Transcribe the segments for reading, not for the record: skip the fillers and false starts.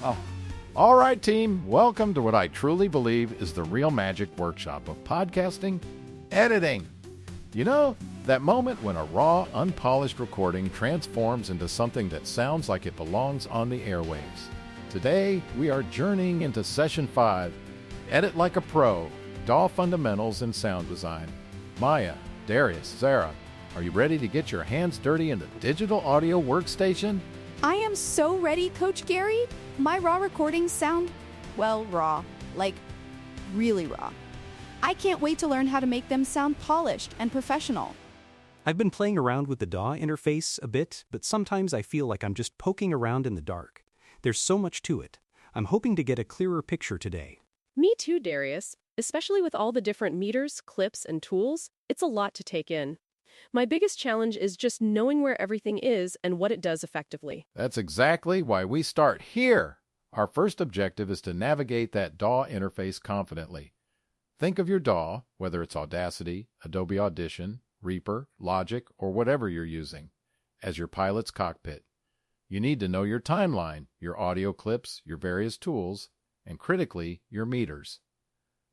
Oh, all right, team. Welcome to what I truly believe is the real magic workshop of podcasting, editing. You know, that moment when a raw, unpolished recording transforms into something that sounds like it belongs on the airwaves. Today, we are journeying into Session 5, Edit Like a Pro, DAW Fundamentals and Sound Design. Maya, Darius, Sarah, are you ready to get your hands dirty in the digital audio workstation? I am so ready, Coach Gary. My raw recordings sound, well, raw. Like, really raw. I can't wait to learn how to make them sound polished and professional. I've been playing around with the DAW interface a bit, but sometimes I feel like I'm just poking around in the dark. There's so much to it. I'm hoping to get a clearer picture today. Me too, Darius. Especially with all the different meters, clips, and tools, it's a lot to take in. My biggest challenge is just knowing where everything is and what it does effectively. That's exactly why we start here. Our first objective is to navigate that DAW interface confidently. Think of your DAW, whether it's Audacity, Adobe Audition, Reaper, Logic, or whatever you're using, as your pilot's cockpit. You need to know your timeline, your audio clips, your various tools, and critically, your meters.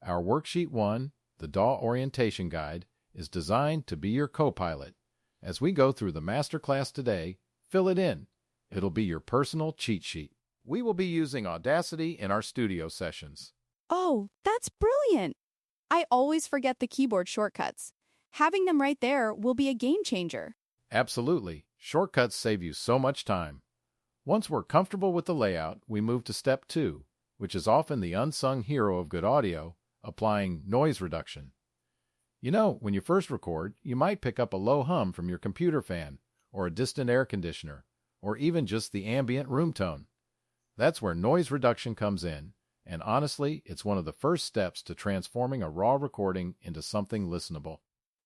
Our Worksheet 1, the DAW Orientation Guide, is designed to be your co-pilot. As we go through the masterclass today, fill it in. It'll be your personal cheat sheet. We will be using Audacity in our studio sessions. Oh, that's brilliant. I always forget the keyboard shortcuts. Having them right there will be a game changer. Absolutely. Shortcuts save you so much time. Once we're comfortable with the layout, we move to step 2, which is often the unsung hero of good audio, applying noise reduction. You know, when you first record, you might pick up a low hum from your computer fan, or a distant air conditioner, or even just the ambient room tone. That's where noise reduction comes in, and honestly, it's one of the first steps to transforming a raw recording into something listenable.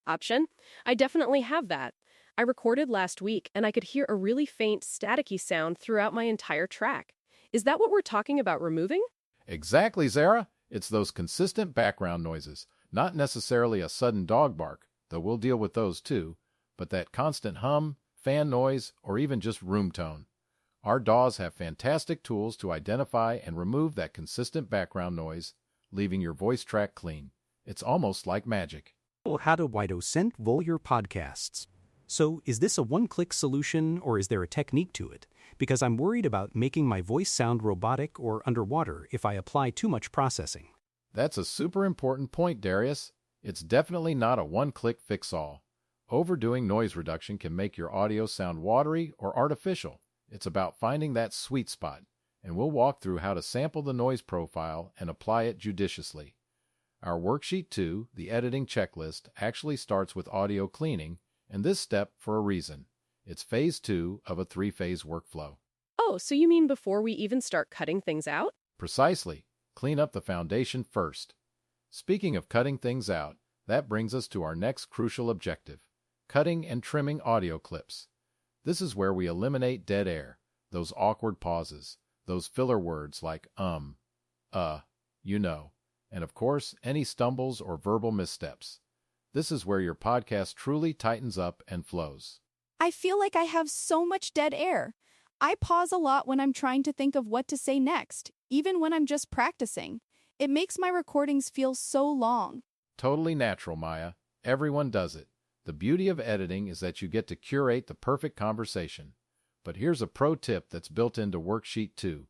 Option? I definitely have that. I recorded last week, and I could hear a really faint, staticky sound throughout my entire track. Is that what we're talking about removing? Exactly, Zara. It's those consistent background noises. Not necessarily a sudden dog bark, though we'll deal with those too, but that constant hum, fan noise, or even just room tone. Our DAWs have fantastic tools to identify and remove that consistent background noise, leaving your voice track clean. It's almost like magic. How to Widocent your podcasts. So, is this a one-click solution or is there a technique to it? Because I'm worried about making my voice sound robotic or underwater if I apply too much processing. That's a super important point, Darius. It's definitely not a one-click fix-all. Overdoing noise reduction can make your audio sound watery or artificial. It's about finding that sweet spot, and we'll walk through how to sample the noise profile and apply it judiciously. Our Worksheet 2, the editing checklist, actually starts with audio cleaning, and this step for a reason. It's phase 2 of a 3-phase workflow. Oh, so you mean before we even start cutting things out? Precisely. Clean up the foundation first. Speaking of cutting things out, that brings us to our next crucial objective, cutting and trimming audio clips. This is where we eliminate dead air, those awkward pauses, those filler words like you know, and of course, any stumbles or verbal missteps. This is where your podcast truly tightens up and flows. I feel like I have so much dead air. I pause a lot when I'm trying to think of what to say next, even when I'm just practicing. It makes my recordings feel so long. Totally natural, Maya. Everyone does it. The beauty of editing is that you get to curate the perfect conversation. But here's a pro tip that's built into Worksheet 2.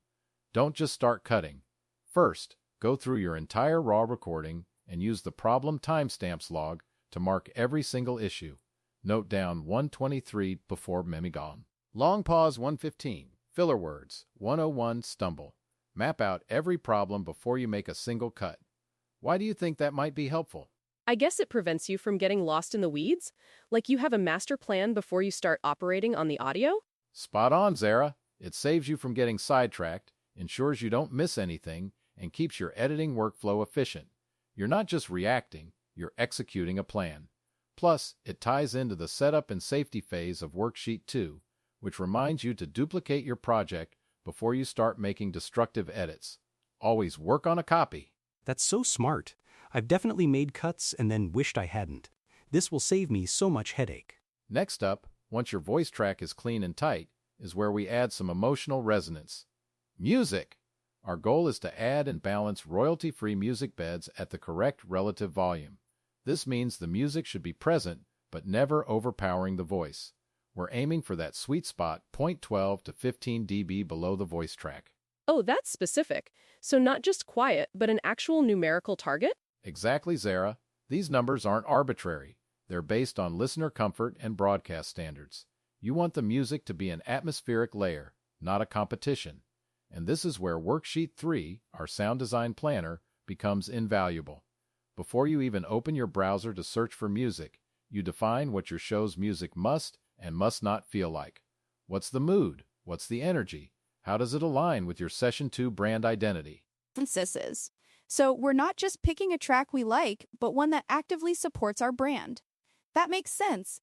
Don't just start cutting. First, go through your entire raw recording and use the problem timestamps log to mark every single issue. Note down 123 before Memigon. Long pause 115. Filler words 101 stumble. Map out every problem before you make a single cut. Why do you think that might be helpful? I guess it prevents you from getting lost in the weeds? Like you have a master plan before you start operating on the audio? Spot on, Zara. It saves you from getting sidetracked, ensures you don't miss anything, and keeps your editing workflow efficient. You're not just reacting, you're executing a plan. Plus, it ties into the setup and safety phase of Worksheet 2, which reminds you to duplicate your project before you start making destructive edits. Always work on a copy. That's so smart. I've definitely made cuts and then wished I hadn't. This will save me so much headache. Next up, once your voice track is clean and tight, is where we add some emotional resonance. Music! Our goal is to add and balance royalty-free music beds at the correct relative volume. This means the music should be present, but never overpowering the voice. We're aiming for that sweet spot, 0.12 to 15 dB below the voice track. Oh, that's specific. So not just quiet, but an actual numerical target? Exactly, Zara. These numbers aren't arbitrary. They're based on listener comfort and broadcast standards. You want the music to be an atmospheric layer, not a competition. And this is where Worksheet 3, our sound design planner, becomes invaluable. Before you even open your browser to search for music, you define what your show's music must and must not feel like. What's the mood? What's the energy? How does it align with your Session 2 brand identity? Sisses. So we're not just picking a track we like, but one that actively supports our brand. That makes sense.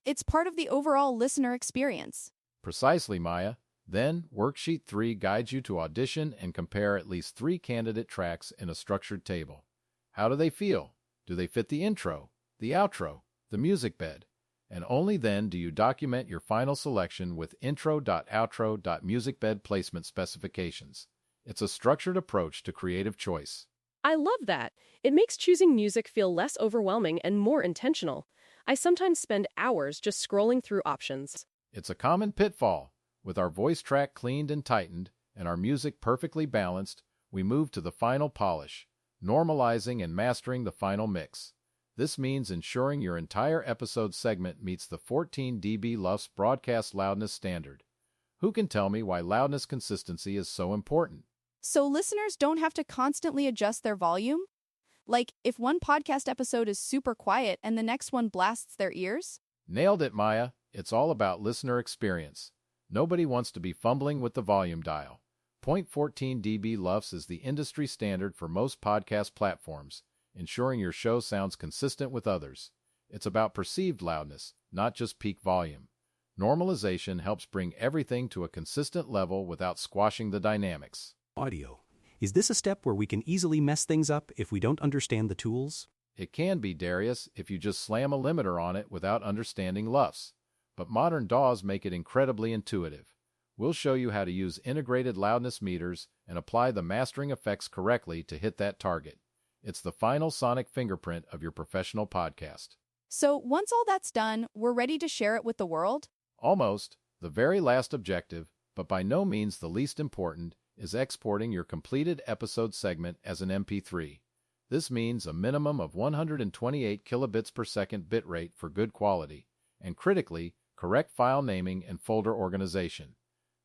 It's part of the overall listener experience. Precisely, Maya. Then, Worksheet 3 guides you to audition and compare at least 3 candidate tracks in a structured table. How do they feel? Do they fit the intro, the outro, the music bed? And only then do you document your final selection with intro.outro.musicbed placement specifications. It's a structured approach to creative choice. I love that. It makes choosing music feel less overwhelming and more intentional. I sometimes spend hours just scrolling through options. It's a common pitfall. With our voice track cleaned and tightened, and our music perfectly balanced, we move to the final polish, normalizing and mastering the final mix. This means ensuring your entire episode segment meets the 14 dB LUFS broadcast loudness standard. Who can tell me why loudness consistency is so important? So listeners don't have to constantly adjust their volume? Like, if one podcast episode is super quiet and the next one blasts their ears? Nailed it, Maya. It's all about listener experience. Nobody wants to be fumbling with the volume dial. 0.14 dB LUFS is the industry standard for most podcast platforms, ensuring your show sounds consistent with others. It's about perceived loudness, not just peak volume. Normalization helps bring everything to a consistent level without squashing the dynamics. Audio. Is this a step where we can easily mess things up if we don't understand the tools? It can be, Darius, if you just slam a limiter on it without understanding LUFS. But modern DAWs make it incredibly intuitive. We'll show you how to use integrated loudness meters and apply the mastering effects correctly to hit that target. It's the final sonic fingerprint of your professional podcast. So once all that's done, we're ready to share it with the world? Almost. The very last objective, but by no means the least important, is exporting your completed episode segment as an MP3. This means a minimum of 128 kilobits per second bitrate for good quality, and critically, correct file naming and folder organization.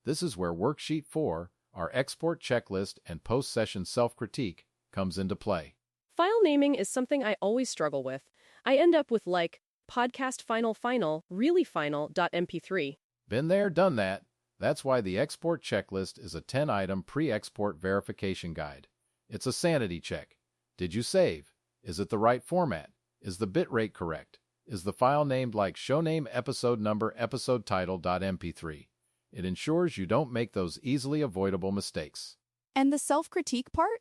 This is where Worksheet 4, our export checklist and post-session self-critique, comes into play. File naming is something I always struggle with. I end up with like podcast final, really final.mp3. Been there, done that. That's why the export checklist is a 10-item pre-export verification guide. It's a sanity check. Did you save? Is it the right format? Is the bitrate correct? Is the file named like show name, episode number, episode title.mp3? It ensures you don't make those easily avoidable mistakes. And the self-critique part?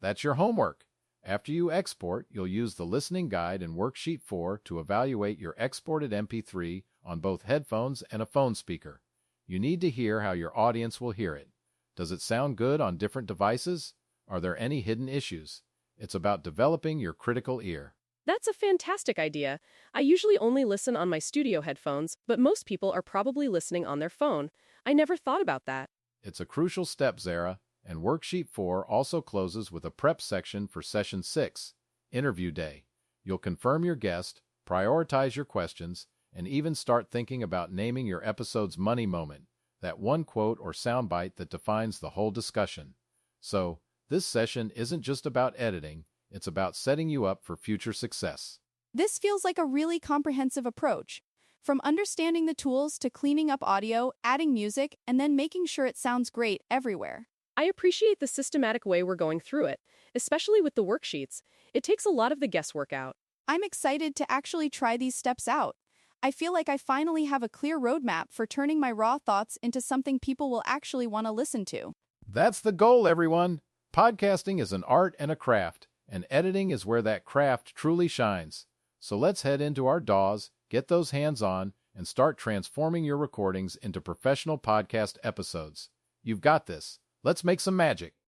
That's your homework. After you export, you'll use the listening guide in Worksheet 4 to evaluate your exported MP3 on both headphones and a phone speaker. You need to hear how your audience will hear it. Does it sound good on different devices? Are there any hidden issues? It's about developing your critical ear. That's a fantastic idea. I usually only listen on my studio headphones, but most people are probably listening on their phone. I never thought about that. It's a crucial step, Zara, and Worksheet 4 also closes with a prep section for Session 6, Interview Day. You'll confirm your guest, prioritize your questions, and even start thinking about naming your episode's money moment, that one quote or soundbite that defines the whole discussion. So, this session isn't just about editing, it's about setting you up for future success. This feels like a really comprehensive approach. From understanding the tools to cleaning up audio, adding music, and then making sure it sounds great everywhere. I appreciate the systematic way we're going through it, especially with the worksheets. It takes a lot of the guesswork out. I'm excited to actually try these steps out. I feel like I finally have a clear roadmap for turning my raw thoughts into something people will actually want to listen to. That's the goal, everyone. Podcasting is an art and a craft, and editing is where that craft truly shines. So let's head into our DAWs, get those hands on, and start transforming your recordings into professional podcast episodes. You've got this. Let's make some magic.